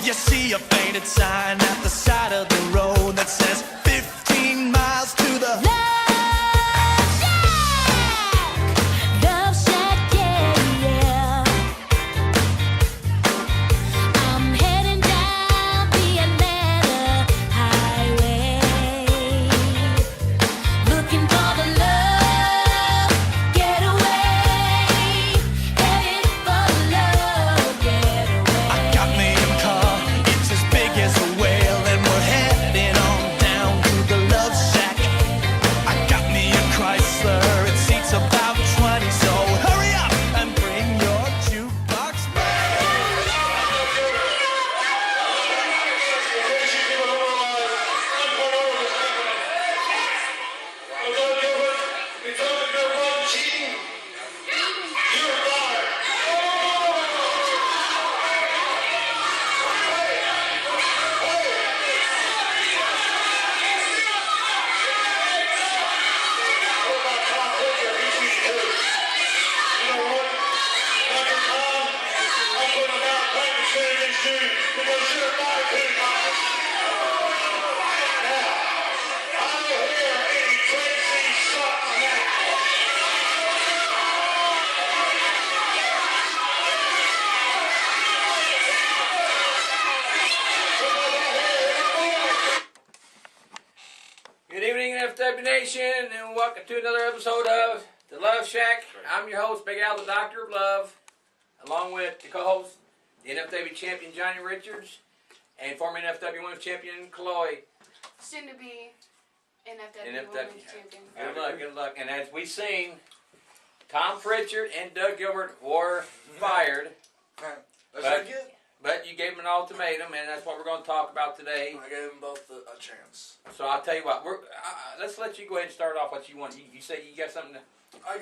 you see a painted sign at the side of the road that says 15 miles to the Love Shack, Love Shack, yeah, yeah. I'm heading down the Atlanta highway, looking for the love getaway, headed for the love getaway. I got me a car, it's as big as a whale, and we're heading on down to the Love Shack. I got me a Chrysler, it seats about 20, so hurry up and bring your jukebox back. Good evening, FW Nation, and welcome to another episode of the Luv Shak. I'm your host, Big Al, the Doctor of Love, along with the co-host, the NFW champion Johnny Richards, and former NFW Women's champion Khloe. Soon to be NFW NFW. Women's Champion. Good luck, good luck. And as we've seen, Tom Pritchard and Doug Gilbert were fired, but you gave them an ultimatum, and that's what we're going to talk about today. I gave them both a chance. So I'll tell you what, let's let you go ahead and start off what you want. You say you got something to... I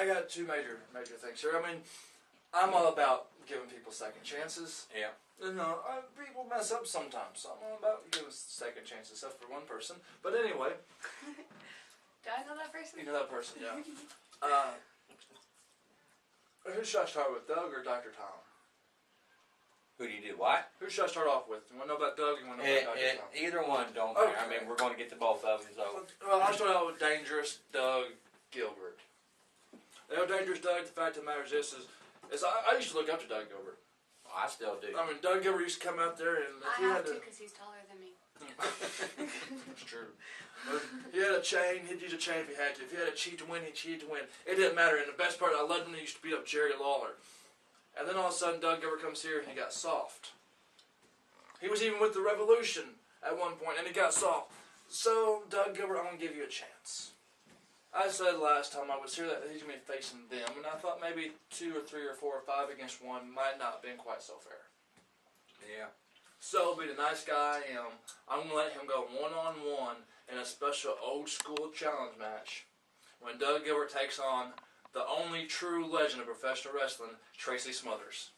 got two major things here. I mean, I'm all about giving people second chances. Yeah. You know, people mess up sometimes, so I'm all about giving second chances, except for one person. But anyway, Do I know that person? you know that person, yeah. Who should I start with, Doug or Dr. Tom? Who do you do what? Who should I start off with? You want to know about Doug? You want to know about Dr. Tom? Either one don't Okay. matter. I mean, we're going to get to both of them, so... Well, I'll start out with Dangerous Doug Gilbert. You know, Dangerous Doug, the fact of the matter is this, is I used to look up to Doug Gilbert. I still do. I mean, Doug Gilbert used to come out there and if I he have had to to... because he's taller than me. It's true. He had a chain, he'd use a chain if he had to. If he had to cheat to win, he'd cheat to win. It didn't matter. And the best part, I loved when he used to beat up Jerry Lawler. And then all of a sudden, Doug Gilbert comes here and he got soft. He was even with the Revolution at one point, and he got soft. So, Doug Gilbert, I'm going to give you a chance. I said last time I was here that he's going to be facing them, and I thought maybe 2 or 3 or 4 or 5 against 1 might not have been quite so fair. Yeah. So, being the nice guy I am, I'm going to let him go one-on-one in a special old-school challenge match when Doug Gilbert takes on the only true legend of professional wrestling, Tracy Smothers.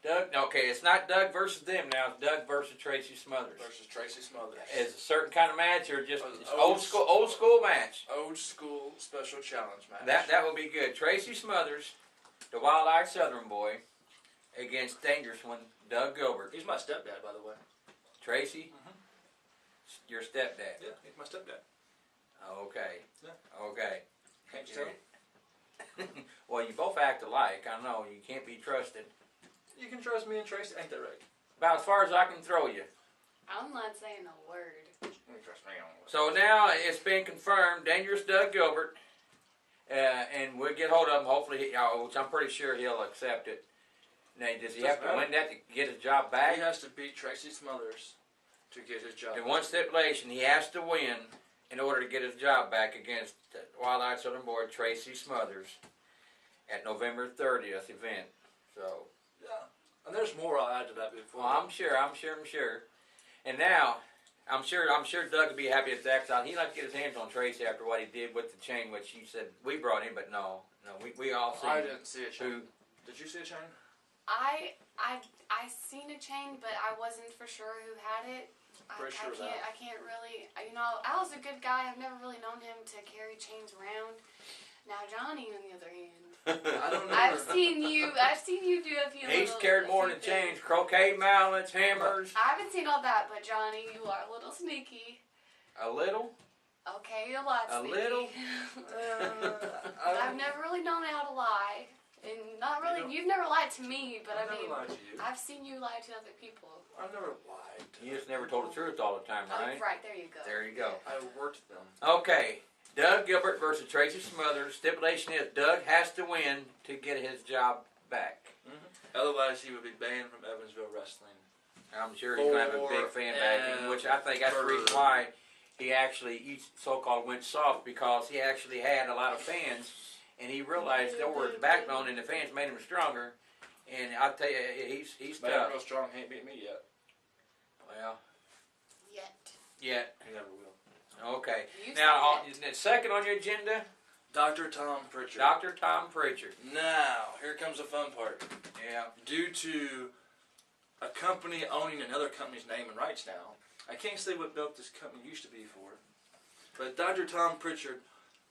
Doug, okay, it's not Doug versus them now. It's Doug versus Tracy Smothers. Versus Tracy Smothers. Is it a certain kind of match or just Old- it's old school match? Old-school special challenge match. That will be good. Tracy Smothers, the wild-eyed Southern boy, against Dangerous One, Doug Gilbert. He's my stepdad, by the way. Tracy, your stepdad. Yeah, he's my stepdad. Okay. Yeah. Okay. Can't you tell? Well, you both act alike. I know you can't be trusted. You can trust me and Tracy, ain't that right? About as far as I can throw you. I'm not saying a word. You can trust me on this. So now it's been confirmed, Dangerous Doug Gilbert, and we'll get hold of him. Hopefully, which I'm pretty sure he'll accept it. Now, does he have to win that to get his job back? He has to beat Tracy Smothers to get his job. In one stipulation, he has to win in order to get his job back against the wild-eyed Southern boy Tracy Smothers at November 30th event. So. Yeah, and there's more I'll add to that before. Well, I'm sure. And now, I'm sure Doug would be happy at that. He'd like to get his hands on Tracy after what he did with the chain, which he said we brought him, but no, we all seen. I didn't see a chain. Did you see a chain? I seen a chain, but I wasn't for sure who had it. Pretty sure I can't really. You know, Al's a good guy. I've never really known him to carry chains around. Now Johnny, on the other hand, I don't know. I've seen you do a few. He's little, carried a more few than things. chains, croquet mallets, hammers. I haven't seen all that, but Johnny, you are a little sneaky. A little. Okay, a lot A sneaky. little? I've never really known how to lie, and not really. You've never lied to me, but I've I mean, never lied to you. I've seen you lie to other people. I've never lied. You just never told the truth all the time, right? Right, there you go. There you go. I worked them. Okay. Doug Gilbert versus Tracy Smothers. Stipulation is Doug has to win to get his job back. Otherwise, he would be banned from Evansville wrestling. I'm sure he's going to have a big fan backing, which I think that's the reason why he actually so-called went soft, because he actually had a lot of fans, and he realized they were his backbone, and the fans made him stronger. And I'll tell you, he's Man, tough. real strong, ain't beat me yet. Well, Yet. He never will. Okay. You Now, said it. second on your agenda, Dr. Tom Pritchard. Dr. Tom Pritchard. Now, here comes the fun part. Yeah. Due to a company owning another company's name and rights now, I can't say what belt this company used to be for, but Dr. Tom Pritchard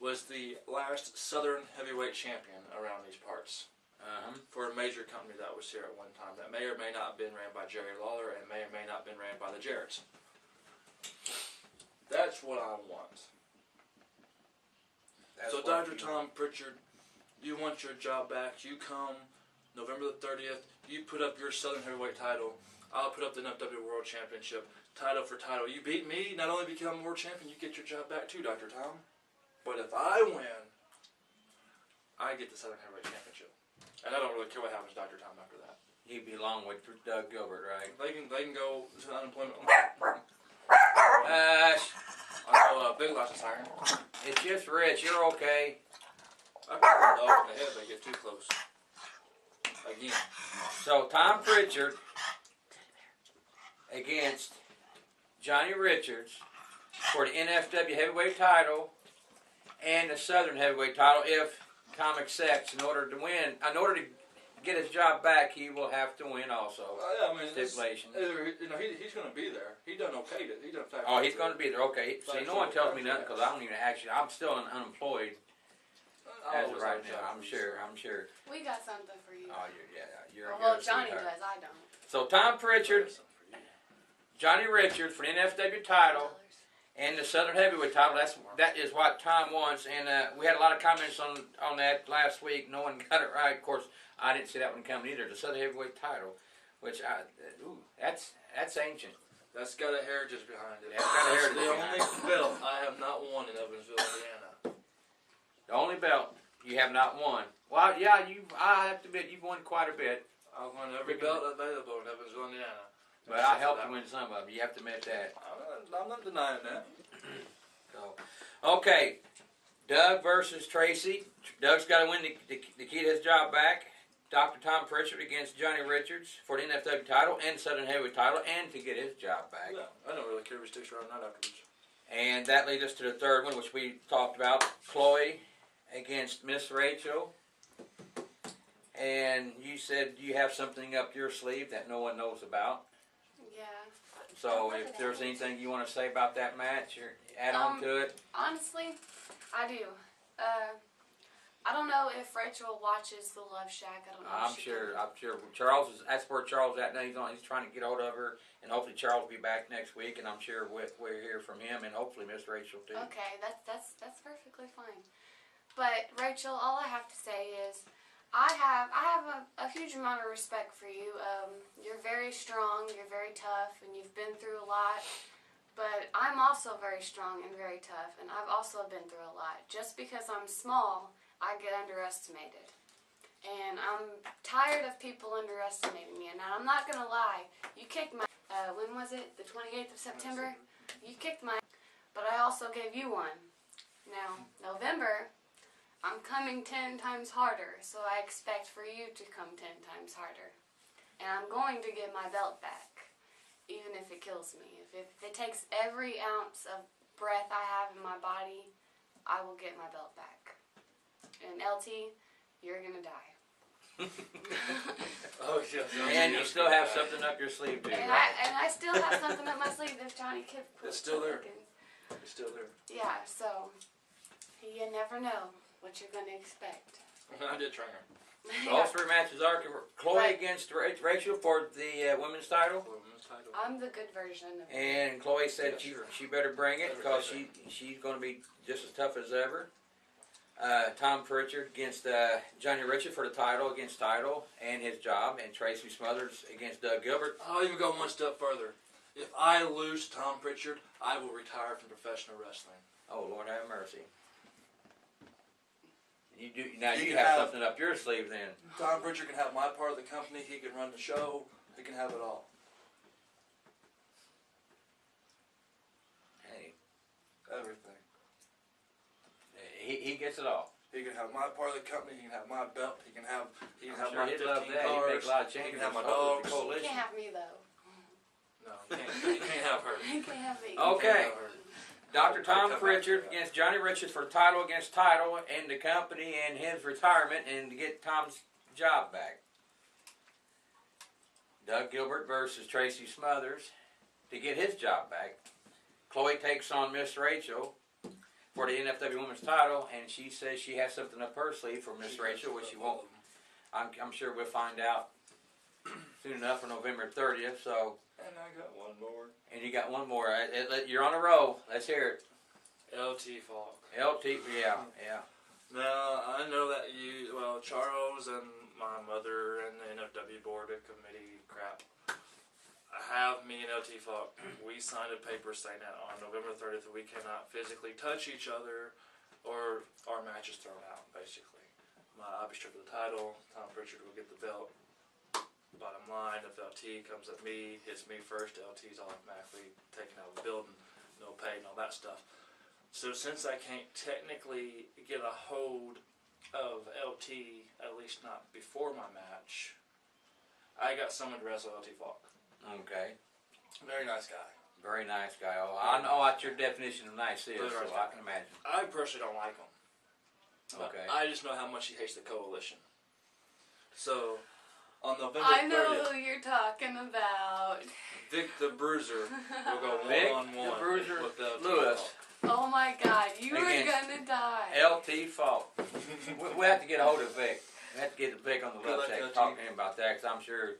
was the last Southern heavyweight champion around these parts for a major company that was here at one time that may or may not have been ran by Jerry Lawler and may or may not have been ran by the Jarretts. That's what I want. That's So what Dr. you- Tom Pritchard, you want your job back. You come November the 30th. You put up your Southern Heavyweight title. I'll put up the NFW World Championship. Title for title. You beat me, not only become world champion, you get your job back too, Dr. Tom. But if I win, I get the Southern Heavyweight Championship. And I don't really care what happens to Dr. Tom after that. He'd be along with Doug Gilbert, right? They can go to unemployment. I'll I'll big lots of siren. it's just Rich. You're okay. I put a dog in the head if they get too close. Again. So Tom Pritchard against Johnny Richards for the NFW heavyweight title and the Southern heavyweight title. If Tom accepts, in order to win, in order to get his job back, he will have to win also. Yeah, I mean, Stipulation. He's going to be there. He done okay. He done fast. Oh, he's going to be there. Okay. See, no one tells me nothing because I don't even actually. I'm still unemployed as of right now. I'm sure. We got something for you. Oh, you're a Well, good Johnny sweetheart. does. I don't. So Tom Pritchard, Johnny Richards for the NFW title and the Southern Heavyweight title. That is what Tom wants, and we had a lot of comments on that last week. No one got it right. Of course, I didn't see that one coming either. The Southern Heavyweight title, which that's ancient. That's got a heritage behind it. That's got a That's heritage the behind only belt I have not won in Evansville, Indiana. The only belt you have not won. Well, yeah, I have to admit you've won quite a bit, I've won every belt available in Evansville, Indiana. but I helped you win some of them. You have to admit that. I'm not denying that. So, okay, Doug versus Tracy. Doug's got to win to keep his job back. Dr. Tom Pritchard against Johnny Richards for the NFW title and Southern Heavyweight title, and to get his job back. Yeah, I don't really care if he sticks around or not afterwards. And that leads us to the third one, which we talked about. Khloe against Miss Rachel. And you said you have something up your sleeve that no one knows about. Yeah. So if there's anything you want to say about that match or add on to it. Honestly, I do. I don't know if Rachel watches the Luv Shack. I don't know. I'm sure Charles is. That's where Charles is at now. He's trying to get hold of her, and hopefully Charles will be back next week. And I'm sure we'll hear from him, and hopefully Miss Rachel too. Okay, that's perfectly fine. But Rachel, all I have to say is, I have a huge amount of respect for you. You're very strong. You're very tough, and you've been through a lot. But I'm also very strong and very tough, and I've also been through a lot. Just because I'm small, I get underestimated. And I'm tired of people underestimating me. And I'm not going to lie, you kicked my, when was it? The 28th of September? You kicked my, but I also gave you one. Now, November, I'm coming 10 times harder, so I expect for you to come 10 times harder. And I'm going to get my belt back, even if it kills me. If it takes every ounce of breath I have in my body, I will get my belt back. And LT, you're gonna die. Oh, yes. And you still have something up your sleeve too. And Right? I still have something up my sleeve if Johnny Kipp It's still there. looking. It's still there. Yeah, so you never know what you're gonna expect. I did train her. So all three matches are Khloe Right. against Rachel for the women's title. Women's title. I'm the good version of it. And Khloe said Yeah, sure. she better bring it because she's going to be just as tough as ever. Tom Pritchard against Johnny Richard for the title against title and his job, and Tracy Smothers against Doug Gilbert. I'll even go one step further. If I lose to Tom Pritchard, I will retire from professional wrestling. Oh, Lord have mercy. You do now. You You can have have- something up your sleeve then. Tom Pritchard can have my part of the company. He can run the show. He can have it all. Hey, Everything. he gets it all. He can have my part of the company. He can have my belt. He can have I'm my sure he'd 15 love that. cars. He'd make a lot of He changes. can have my Hopefully dogs. the You coalition. can't have me though. No, you can't have her. You can't have me. Okay. You can't have her. Dr. Tom Come back to Pritchard that. against Johnny Richards for title against title and the company and his retirement and to get Tom's job back. Doug Gilbert versus Tracy Smothers to get his job back. Khloe takes on Miss Rachel for the NFW Women's title, and she says she has something up her sleeve for Miss Rachel, which she won't. I'm sure we'll find out soon enough on November 30th. So, And I got one more. and you got one more. You're on a roll. Let's hear it. LT Falk. LT, yeah. Now, I know that Charles and my mother and the NFW board and committee crap have me and LT Falk. We signed a paper saying that on November 30th we cannot physically touch each other or our match is thrown out, basically. I'll be stripped of the title. Tom Pritchard will get the belt. Bottom line, if LT comes at me, hits me first, LT's automatically taken out of the building. No pay and all that stuff. So since I can't technically get a hold of LT, at least not before my match, I got someone to wrestle LT Falk. Okay. Very nice guy. Very nice guy. Oh, I know what your definition of nice is, Very so nice I guy. can imagine. I personally don't like him. But Okay. I just know how much he hates the coalition. So, on November 30th, I know who you're talking about. Vic the Bruiser will go Vic one-on-one the Bruiser with LT Lewis. Falk. Oh my God, you are Against gonna die. LT Falk. we have to get a hold of Vic. We have to get Vic on the Good luck, website and LT. talk to him about that, because I'm sure,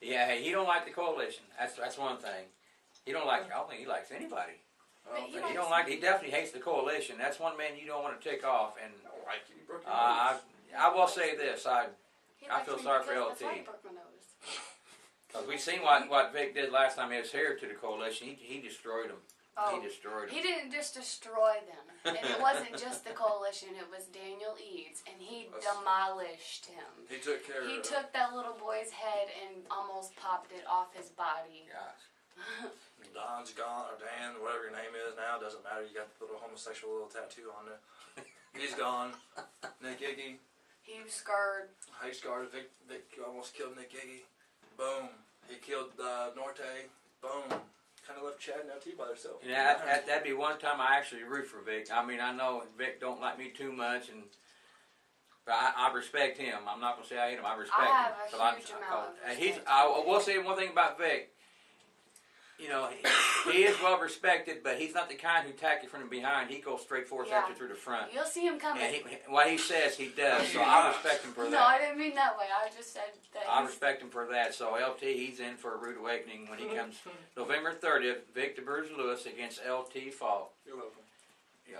yeah, hey, he don't like the coalition. That's one thing. He don't like, I don't think he likes anybody. But he He don't like, he definitely hates the coalition. That's one man you don't want to tick off. And I don't like you. You broke your nose. I will say this, He I likes feel me sorry for because LT. that's why I broke my nose. because we've seen what Vic did last time he was here to the coalition. He destroyed them. Oh, He destroyed them. he didn't just destroy them. And it wasn't just the coalition, it was Daniel Eads. And he That's- demolished him. He took care He of took that little boy's head and almost popped it off his body. Gosh. Don's gone, or Dan, whatever your name is now, doesn't matter. You got the little homosexual little tattoo on there. He's gone. Nick Iggy. He was scarred. He scarred Vic almost killed Nick Iggy. Boom. He killed Norte. Boom. Kind of left Chad and LT by themselves. Yeah, that'd be one time I actually root for Vic. I mean, I know Vic don't like me too much, but I respect him. I'm not gonna say I hate him. I respect I have him. a So I'm- huge I amount call of it- respect I for will Vic. say one thing about Vic. You know, he is well respected, but he's not the kind who attack you from the behind. He goes straight forth Yeah. at you through the front. You'll see him coming. And what he says, he does. So I respect him for No, that. I didn't mean that way. I just said that. I he's- respect him for that. So LT, he's in for a rude awakening when he comes November 30th. Vic the Bruiser Lewis against LT Falk. You're welcome.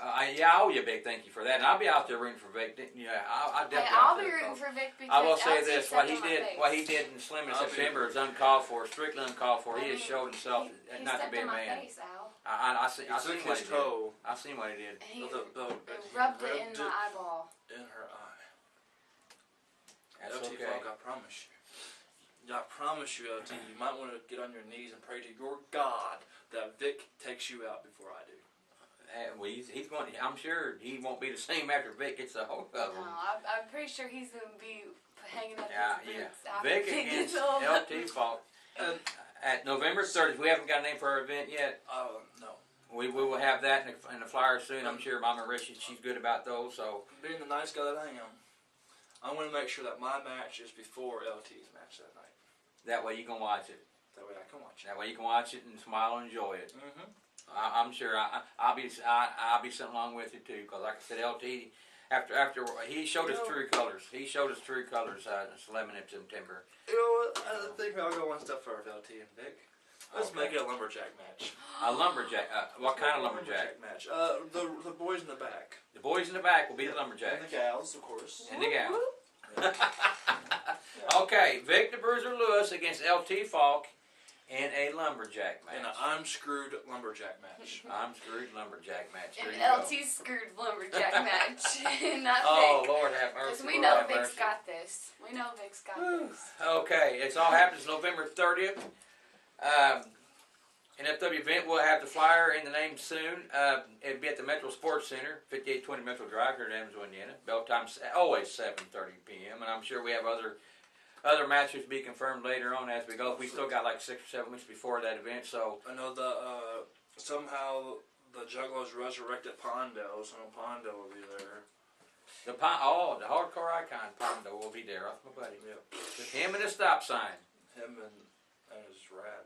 I owe you a big thank you for that, and I'll be out there rooting for Vic. Yeah, I Hey, definitely. I'll out be there, rooting folks. for Vic because I will say LT this: stepped in my face. what he did in Slim in I'll be September rooting. is uncalled for, strictly uncalled for. I He has mean, showed himself he not to stepped be a in my man. face, Al. I He seen took what his he did. toe I seen what he did. And he with a belt and he rubbed it in rubbed my eyeball. in her eye. That's LT okay. Falk, I promise you. I promise you, LT, you might want to get on your knees and pray to your God that Vic takes you out before I do. Well, he's going. I'm sure he won't be the same after Vic gets a hold of No, him. I'm pretty sure he's going to be hanging up Yeah, his yeah. boots after Vic he against gets old. LT Falk And, at November 30th. We haven't got a name for our event yet. no. We will have that in the flyer soon. I'm sure Mama Richie, she's good about those. So Being the nice guy that I am, I want to make sure that my match is before LT's match that night. that way you can watch it. That way I can watch it. That way you can watch it and smile and enjoy it. Mm-hmm. I'm sure I'll be sitting along with you too, because like I said, LT, After he showed his true colors. He showed his true colors this 11th of September. You know what? I think I'll go one step further, LT and Vic. Let's Okay. make it a lumberjack match. A lumberjack. What kind of lumberjack? match? The boys in the back. The boys in the back will be the And lumberjacks. the gals, of course. And the gal. Okay, Victor Bruiser Lewis against LT Falk in a lumberjack match. In an I'm screwed lumberjack match. I'm screwed lumberjack match. There An you go. LT screwed lumberjack match. Not Oh, Vic. Lord have Because mercy. we Lord know have Vic's mercy. got this. We know Vic's got this. Okay, it's all happens November 30th. NFW event will have the flyer in the name soon. It'll be at the Metro Sports Center, 5820 Metro Drive here in Evansville, Indiana. Bell time's always 7:30 p.m. And I'm sure we have other matches to be confirmed later on as we go. We still got like 6 or 7 weeks before that event, so I know somehow the Juggalos resurrected Pondo, so Pondo will be there. the hardcore icon Pondo will be there. That's my buddy. Yep. With him and a stop sign. Him and his rat.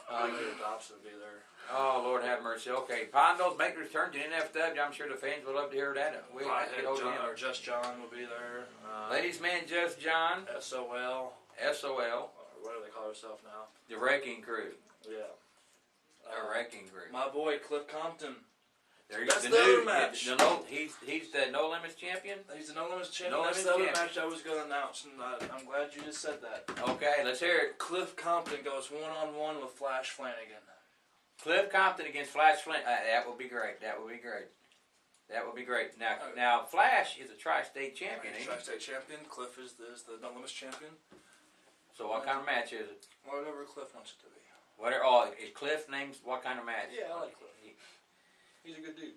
Oh, Later Dobson will be there. Oh, Lord have mercy. Okay, Pondo's making a return to NFW. I'm sure the fans would love to hear that. We'll have to get over him. Just John will be there. Ladies Man Just John, SOL. SOL, Or what do they call themselves now? the Wrecking Crew. Yeah. The Wrecking Crew. My boy Cliff Compton. There That's the the other new match. he's the No Limits champion. He's the No Limits champion. No That's the Limits other champion. match I was going to announce, and I'm glad you just said that. Okay, let's hear it. Cliff Compton goes one-on-one with Flash Flanagan. Cliff Compton against Flash Flint. That would be great. That would be great. That would be great. Now Flash is a tri-state champion, ain't he? Tri-state champion. Cliff is the No Limits champion. So what kind of match is it? Whatever Cliff wants it to be. Is Cliff names what kind of match? Yeah, I like Cliff. He's a good dude.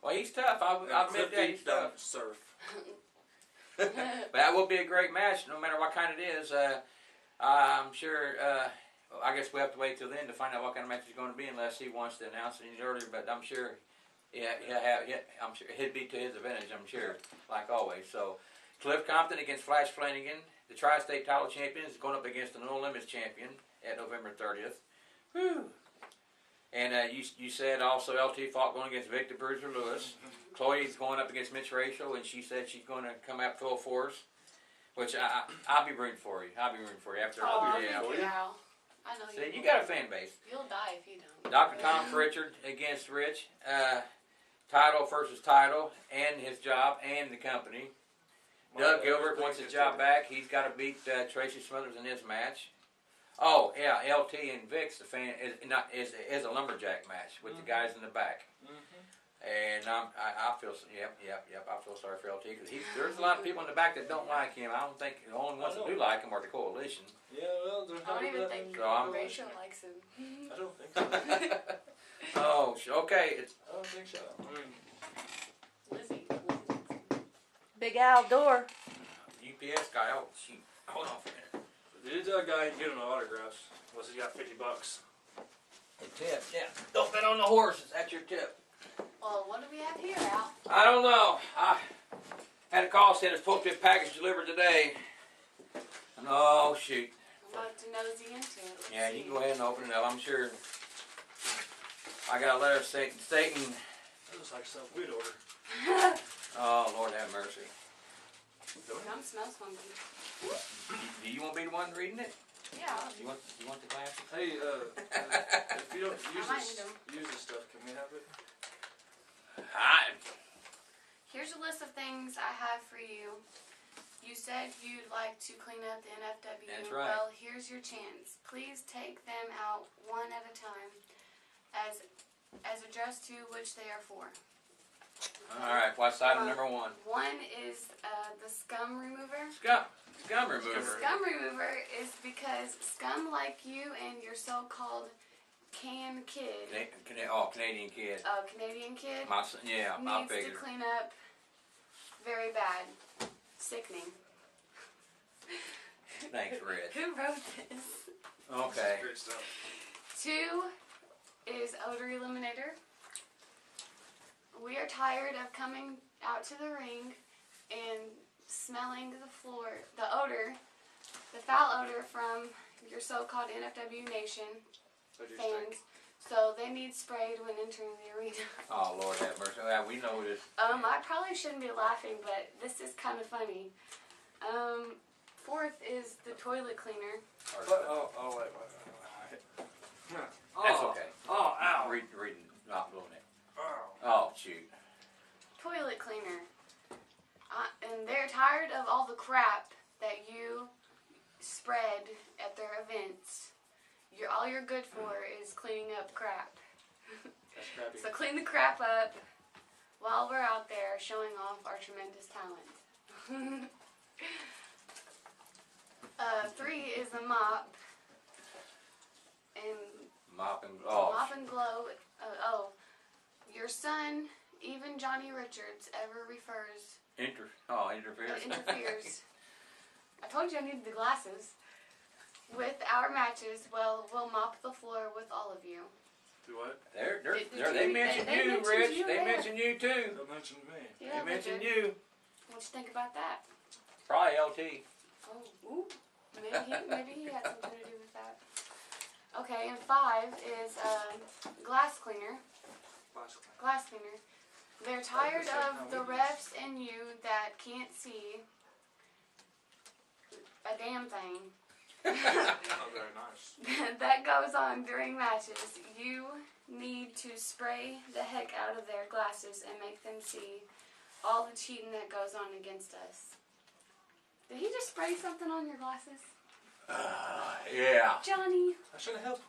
Well, he's tough. I'll admit that he's tough. don't surf. But that will be a great match, no matter what kind it is. I'm sure. I guess we have to wait till then to find out what kind of match it's going to be, unless he wants to announce it any earlier. But I'm sure, I'm sure it'd be to his advantage. I'm sure, like always. So, Cliff Compton against Flash Flanagan, the tri-state title champion, is going up against the No Limits champion at November 30th. Whew. And you said also LT Falk going against Victor Bruiser Lewis. Khloe's going up against Mitch Rachel, and she said she's going to come out full force. Which I'll be rooting for you. I'll be rooting for you after. Oh, Yeah. thank you, Al. I know See, you will. got a fan base. You'll die if you don't. Dr. Tom Pritchard against Rich. Title versus title, and his job, and the company. Doug Gilbert wants his job back. He's got to beat Tracy Smothers in his match. Oh yeah, LT and Vic's the fan is a lumberjack match with the guys in the back. And I feel yep. I feel sorry for LT because there's a lot of people in the back that don't like him. I don't think the only ones that do like him are the coalition. Yeah, well, there's I don't even think Rachel likes him. I don't think so. Oh, okay. I don't think so. I mean, Lizzie. Big outdoor. UPS guy. Oh shoot. Hold on for a minute. did you tell a guy he can get him autographs? Unless he got $50. A tip. Yeah. Don't bet on the horses. That's your tip. Well, what do we have here, Al? I don't know. I had a call said it's supposed to be a package delivered today. Oh shoot. I'm about to nosy into it. Let's Yeah, see. you can go ahead and open it up. I'm sure. I got a letter stating. That looks like some we'd order. Oh Lord have mercy. Don't smells funky. Do you want to be the one reading it? Yeah. You want the glasses? Hey, if you don't might need them. use this stuff, can we have it? Here's a list of things I have for you. You said you'd like to clean up the NFW. That's right. Well, here's your chance. Please take them out one at a time as addressed to which they are for. All right. What's item number one? One is the scum remover. Scum The remover. scum remover is because scum like you and your so-called can kid, Canadian kid. Canadian kid, My son, yeah, I needs to figured. clean up very bad. Sickening. Thanks, Rich. Who wrote this? Okay. Great stuff. 2 is odor eliminator. We are tired of coming out to the ring and smelling the floor, the odor, the foul odor from your so-called NFW Nation fans. So they need sprayed when entering the arena. Oh, Lord have mercy. Yeah, we know this. I probably shouldn't be laughing, but this is kind of funny. Fourth is the toilet cleaner. Wait. That's okay. Oh, ow. Reading, not doing it. Oh. Oh, shoot. Toilet cleaner. And they're tired of all the crap that you spread at their events. All you're good for is cleaning up crap. That's crappy. So clean the crap up while we're out there showing off our tremendous talent. 3 is the mop. And Mop and oh, mop and glow. Your son, even Johnny Richards, ever interferes. interferes. I told you I needed the glasses. With our matches, well, we'll mop the floor with all of you. Do what? They mentioned they you, mentioned Rich. you They there. mentioned you too. Don't mention me. Yeah, They mentioned did. you. What you think about that? Probably LT. Oh, ooh. Maybe he had something to do with that. Okay, and 5 is glass cleaner. Glass cleaner. They're tired of the refs and you that can't see a damn thing Oh, very nice. that goes on during matches. You need to spray the heck out of their glasses and make them see all the cheating that goes on against us. Did he just spray something on your glasses? Yeah. Johnny! I should have helped.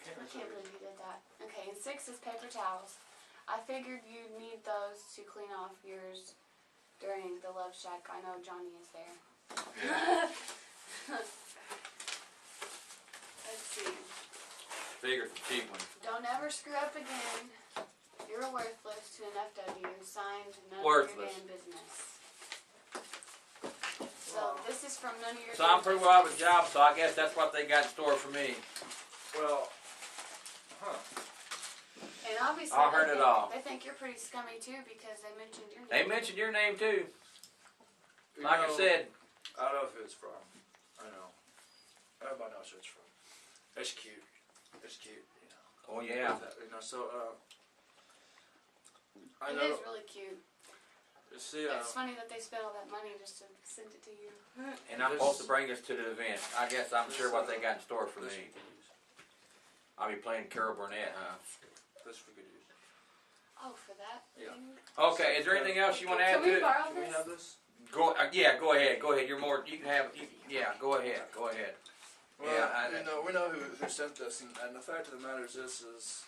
I can't believe you did that. Okay, and 6 is paper towels. I figured you'd need those to clean off yours during the Luv Shak. I know Johnny is there. Let's see. Figured the cheap one. Don't ever screw up again. You're worthless to an FW. Signed, none Worthless. of your damn business. So this is from none of your So I'm damn pretty well out of a business. job, so I guess that's what they got in store for me. Well, And obviously I heard it all. they think you're pretty scummy too because they mentioned your name. They mentioned your name too. you Like I know, said, I don't know who it's from. I know. Everybody knows who it's from. It's cute. It's cute, you know. oh yeah. You know, so, I It know. is really cute. You see, It's funny that they spent all that money just to send it to you. And I'm supposed to bring us to the event. I guess I'm sure what they got in store for this me. we could use. I'll be playing Carol Burnett, huh? This we could use. Oh, for that? Yeah. thing? Okay, is there anything else you want to add Can we to it? borrow Can we this? have this? Go ahead. You're more, you can have, yeah, go ahead. Well, Yeah, we know who sent this, and the fact of the matter is this is,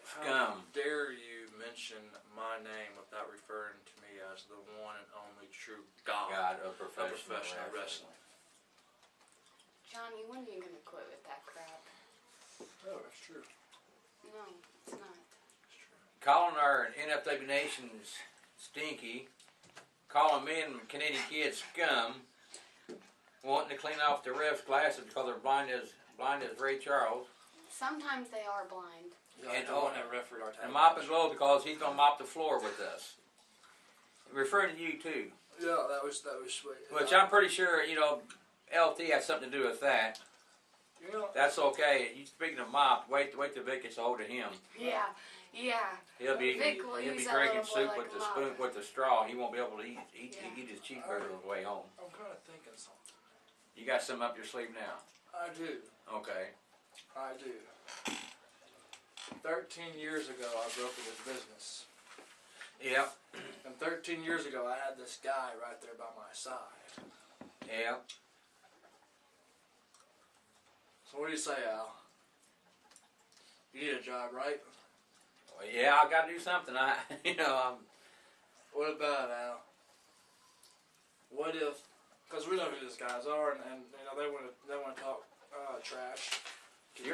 how Scum. dare you mention my name without referring to me as the one and only true God, God of of professional professional wrestling. wrestling. Johnny, when are you going to quit with that crap? Oh, that's true. No, it's not. That's true. Calling our NFW Nations stinky, calling me and Canadian kids scum, wanting to clean off the refs' glasses because they're blind as Ray Charles, Sometimes they are blind. Yeah, And- the one that refereed our and tag mop match. and glow because he's gonna mop the floor with us. Referring to you too, Yeah, that was sweet. which I'm pretty sure LT has something to do with that. You know, That's okay. You speaking of mop, wait till Vic gets a hold of him. Yeah. He'll be Vic will use that drinking little boy soup like with a the mop. spoon with the straw. He won't be able to eat Yeah. his cheeseburger on the way home. I'm kind of thinking something. You got something up your sleeve now? I do. Okay. I do. 13 years ago, I broke into this business. Yep. And 13 years ago, I had this guy right there by my side. Yep. So what do you say, Al? You need a job, right? Well, yeah, I got to do something. What about it, Al? What if? Because we know who these guys are, and you know they want to talk trash. They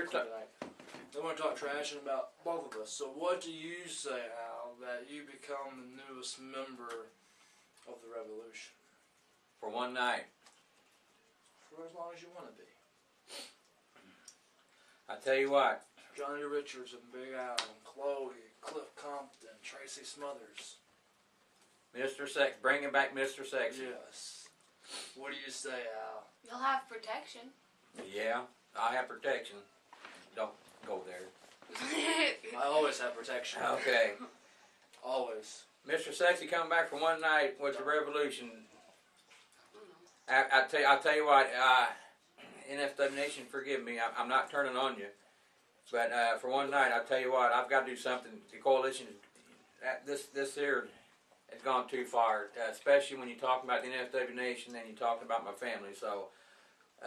want to talk trash about both of us. So what do you say, Al, that you become the newest member of the revolution for one night. for as long as you want to be? I tell you what. Johnny Richards and Big Al and Khloe, Cliff Compton, Tracy Smothers. Mr. Sex, bringing back Mr. Sexy. Yes. What do you say, Al? You'll have protection. Yeah, I have protection. don't go there. I always have protection. Okay. Always. Mr. Sexy coming back for one night with the Revolution. I'll tell you what, NFW Nation, forgive me, I'm not turning on you. But for one night, I'll tell you what, I've got to do something. The coalition, this here has gone too far, especially when you're talking about the NFW Nation and you're talking about my family. So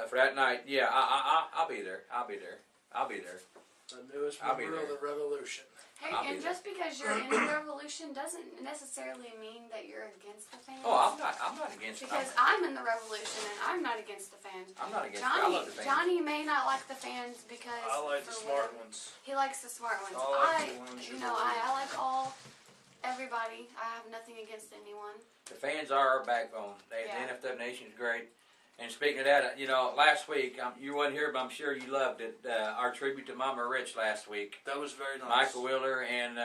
for that night, yeah, I'll be there. I'll be there. I'll be there. The newest I'll be member of there. the Revolution. Hey, I'll be and there. just because you're in the revolution doesn't necessarily mean that you're against the fans. Oh, I'm not against it. Because I'm in the revolution and I'm not against the fans. I'm not against it. I Johnny, love the fans. Johnny may not like the fans because I like the for smart whatever- ones. He likes the smart ones. I like the ones you I like everybody. I have nothing against anyone. The fans are our backbone. Yeah. The NFW Nation is great. And speaking of that, last week, you wasn't here, but I'm sure you loved it. Our tribute to Mama Rich last week. That was very nice. Michael Wheeler and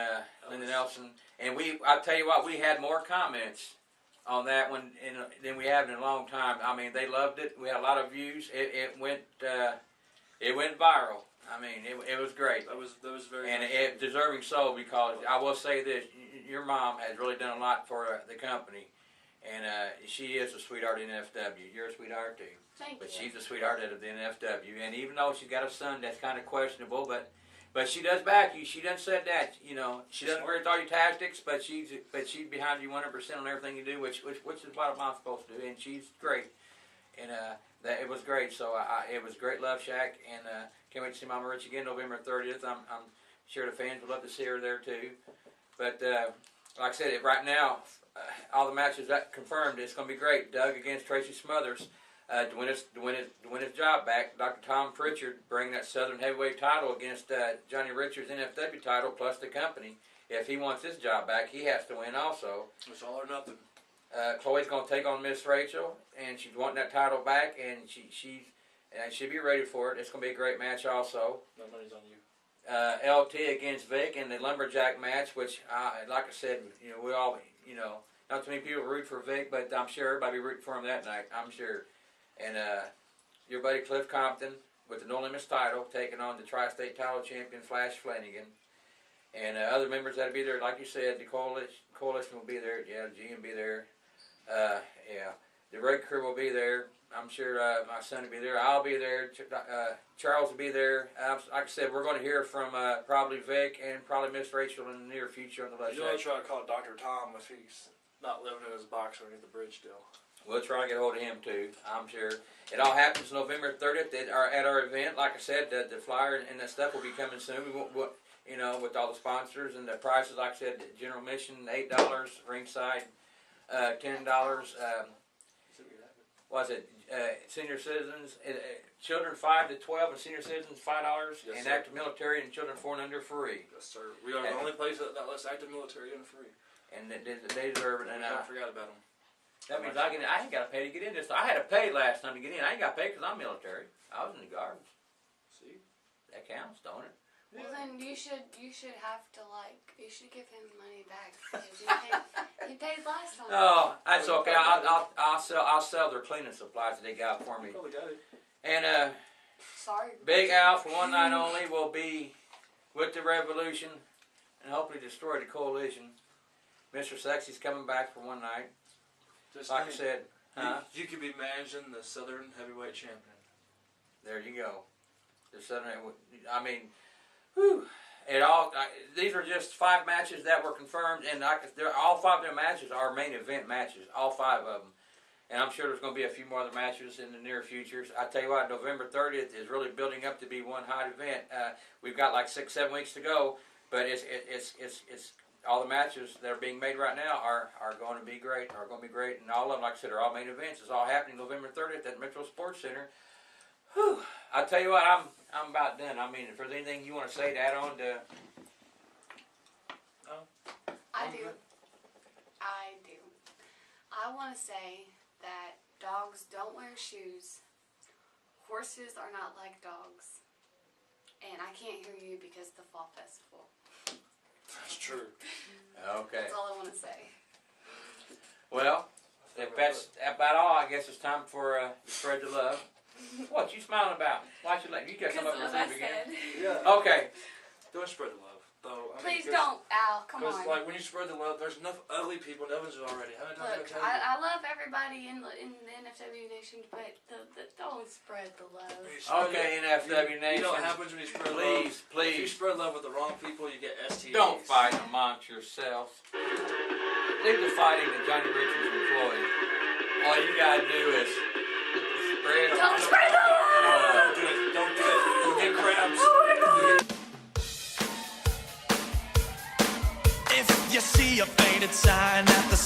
Linda Nelson. And I'll tell you what, we had more comments on that one than we have in a long time. I mean, they loved it. We had a lot of views. It went viral. I mean, it was great. That was very And nice. it deserving so, because I will say this, your mom has really done a lot for the company. And she is a sweetheart in NFW. You're a sweetheart too. Thank But you. she's a sweetheart of the NFW. And even though she's got a son that's kind of questionable, but she does back you. She done said that. She doesn't agree with all your tactics, but she's behind you 100% on everything you do, which is what I'm supposed to do. And she's great. And that it was great. So it was great, Luv Shak, and can't wait to see Mama Rich again November 30th. I'm sure the fans would love to see her there too. But like I said, right now, all the matches that confirmed, it's going to be great. Doug against Tracy Smothers to win his job back. Dr. Tom Pritchard bringing that Southern Heavyweight title against Johnny Richards' NFW title plus the company. If he wants his job back, he has to win also. It's all or nothing. Khloe's going to take on Miss Rachel, and she's wanting that title back, and she'll be ready for it. It's going to be a great match also. No money's on you. LT against Vic in the Lumberjack match, which, like I said, we all, not too many people root for Vic, but I'm sure everybody will be rooting for him that night. I'm sure. And your buddy Cliff Compton with the No Limits title taking on the Tri-State title champion Flash Flanagan. And other members that'll be there, like you said, the coalition will be there. Yeah, the G will be there. Yeah, the Red Crew will be there. I'm sure my son will be there. I'll be there. Charles will be there. Like I said, we're going to hear from probably Vic and probably Miss Rachel in the near future on the left You want side. to try to call Dr. Tom if he's not living in his box underneath the bridge still. We'll try to get hold of him too. I'm sure. It all happens November 30th at our event. Like I said, the flyer and that stuff will be coming soon. We won't, with all the sponsors and the prices. Like I said, general admission $8, ringside $10. Was it senior citizens, children 5 to 12, and senior citizens $5, Yes, and sir. active military and children 4 and under free. Yes, sir. We are the only place that lets active military in free. And they deserve it. And I forgot about them. that means I ain't got to pay to get in this. I had to pay last time to get in. I ain't got to pay because I'm military. I was in the guards. See? That counts, don't it? Well, then you should have to you should give him money back because he paid last time. Oh, that's okay. I'll sell their cleaning supplies that they got for me. Probably got it. And Sorry. Big Al for one night only will be with the Revolution and hopefully destroy the coalition. Mr. Sexy's coming back for one night. Just Like I think, said, you could be managing the Southern Heavyweight Champion. there you go. The Southern, I mean, whew, these are just 5 matches that were confirmed, and all 5 of their matches are main event matches, all 5 of them. And I'm sure there's going to be a few more other matches in the near future. I tell you what, November 30th is really building up to be one hot event. We've got like 6-7 weeks to go, but it's all the matches that are being made right now are going to be great. And all of them, like I said, are all main events. It's all happening November 30th at Metro Sports Center. Whew. I tell you what, I'm about done. I mean, if there's anything you want to say to add on to. I do. I want to say that dogs don't wear shoes. Horses are not like dogs. And I can't hear you because of the fall festival. That's true. Okay. That's all I want to say. Well, if that's about all, I guess it's time for spread the love. What you smiling about? Why you let you got Because something of up what I your sleeve again? said. Yeah. Okay. Don't spread the love, though. I mean, Please don't, Al. Come Because on. like when you spread the love, there's enough ugly people in Evans already. How many times Look, have I tell you? I love everybody in the NFW Nation, but don't spread the love. When you spread Okay, it, NFW You know what Nation. happens when you spread Please, love? If you please. spread love with the wrong people, you get STDs. Don't fight amongst yourselves. Leave the fighting to Johnny Richards and Khloe. All you gotta do is spread. Don't spread the love! Don't do it. Don't do it. You'll get crabs. If you see a faded sign at the